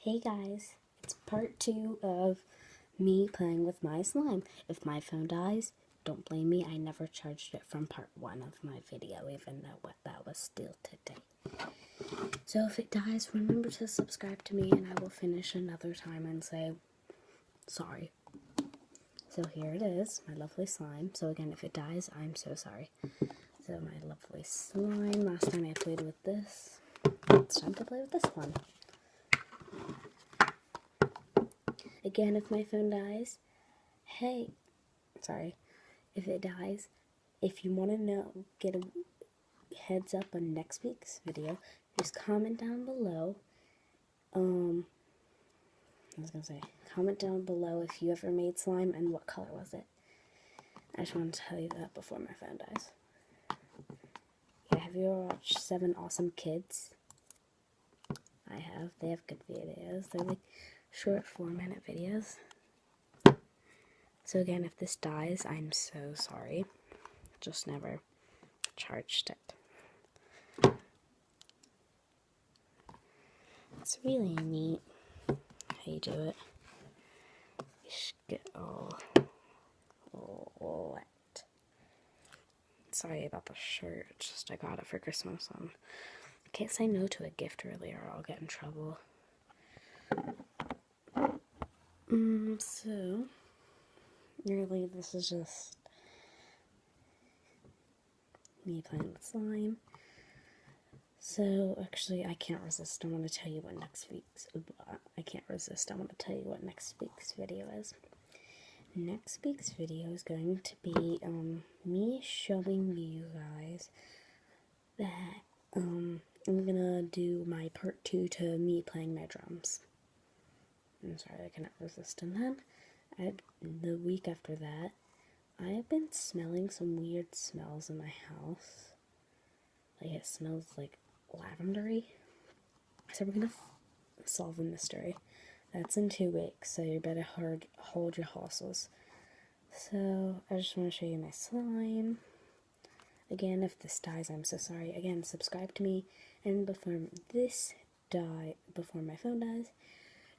Hey guys, it's part 2 of me playing with my slime. If my phone dies, don't blame me. I never charged it from part 1 of my video, even though that was still today. So if it dies, remember to subscribe to me and I will finish another time and say sorry. So here it is, my lovely slime. So again, if it dies, I'm so sorry. So my lovely slime. Last time I played with this. It's time to play with this one. Again, if my phone dies, if it dies, if you want to know, get a heads up on next week's video, just comment down below. Comment down below if you ever made slime and what color was it. I just want to tell you that before my phone dies. Yeah, have you ever watched 7 Awesome Kids? I have. They have good videos. They're like short 4-minute videos. So again, if this dies, I'm so sorry. Just never charged it. It's really neat how you do it. You should get all wet. Sorry about the shirt. It's just I got it for Christmas. I can't say no to a gift really, or I'll get in trouble. So really, this is just me playing with slime. So actually, I can't resist. I want to tell you what next week's. I can't resist. I want to tell you what next week's video is. Next week's video is going to be me showing you guys that I'm gonna do my part 2 to me playing my drums. I'm sorry, I cannot resist. And then the week after that, I have been smelling some weird smells in my house. Like it smells like lavendery. So we're gonna solve the mystery. That's in 2 weeks, so you better hold your horses. So I just want to show you my slime. Again, if this dies, I'm so sorry. Again, subscribe to me, and before my phone dies,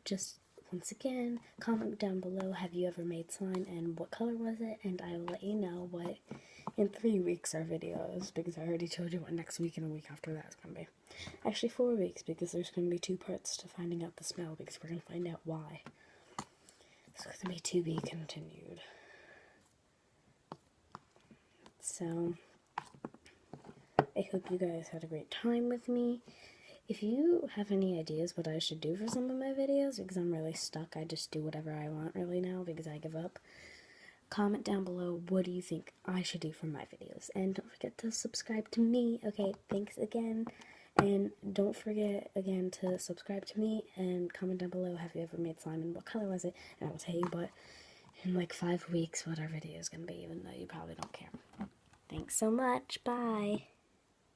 just once again, comment down below, have you ever made slime and what color was it, and I will let you know what in 3 weeks our video is, because I already told you what next week and a week after that is going to be. Actually 4 weeks, because there's going to be 2 parts to finding out the smell, because we're going to find out why. It's going to be to be continued. So I hope you guys had a great time with me. If you have any ideas what I should do for some of my videos, because I'm really stuck, I just do whatever I want really now because I give up. Comment down below, what do you think I should do for my videos? And don't forget to subscribe to me. Okay, thanks again. And don't forget again to subscribe to me and comment down below, have you ever made slime and what color was it? And I will tell you but in like 5 weeks what our video is going to be, even though you probably don't care. Thanks so much. Bye.